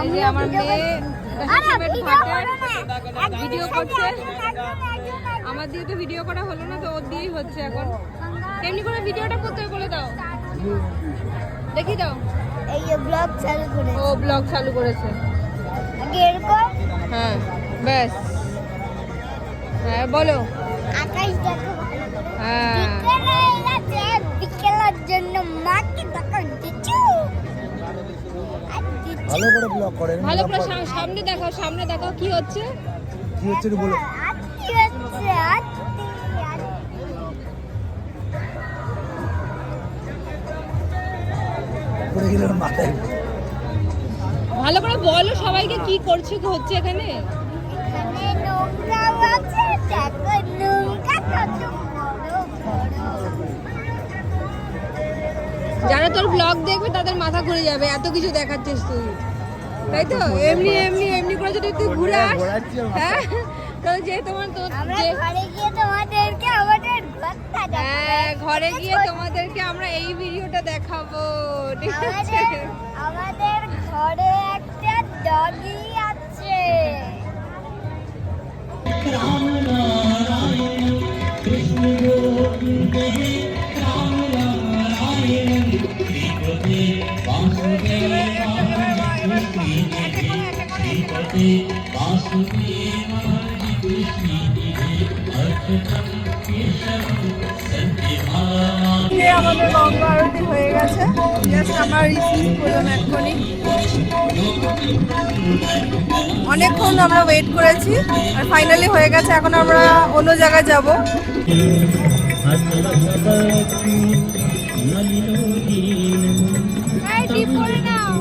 এই যে আমার মেয়ে ভিডিও করছে। আমার দিয়ে তো ভিডিও করা হলো না, তো ওর দিয়েই হচ্ছে এখন। এমনি করে ভিডিওটা করতে বলে দাও, দেখি দাও। এই যে ব্লগ চালু করেছে। ও ব্লগ চালু করেছে। আগে এরকম। হ্যাঁ ব্যাস, হ্যাঁ বলো। আকাশ দেখো ভালো করে। হ্যাঁ বিকেলে এসেছে, বিকেলের জন্য মাকে দেখো দিচ্ছু। ভালো করে ব্লগ করেন, ভালো করে সামনে দেখাও, সামনে দেখাও কি হচ্ছে। কি হচ্ছে একটু বলো। আত্মি হচ্ছে আত্মি। পড়ে গেল মাথায়। ভালো করে বলো সবাইকে কি করছে, কি হচ্ছে এখানে। এখানে নৌকা আছে, দেখো নৌকা কত বড় বড়। যারা তোর ব্লগ দেখবে তাদের মাথা ঘুরে যাবে, এত কিছু দেখাচ্ছিস তুই, তাই তো? এমনি এমনি এমনি করে যদি তুই ঘুরে আস, হ্যাঁ তো যে তোমার তো আমরা যে ঘরে গিয়ে তোমাদেরকে আমাদের ঘরটা হ্যাঁ দেখাবো। ঘরে গিয়ে তোমাদেরকে আমরা এই ভিডিওটা দেখাবো, ঠিক আছে? আমাদের ঘরে একটা ডগি আছে। আমাদের গঙ্গা আরতি হয়ে গেছে, জাস্ট আমরা রিসিভ করলাম এক্ষুনি। অনেকক্ষণ আমরা ওয়েট করেছি আর ফাইনালি হয়ে গেছে। এখন আমরা অন্য জায়গায় যাব। টিপ করে নাও।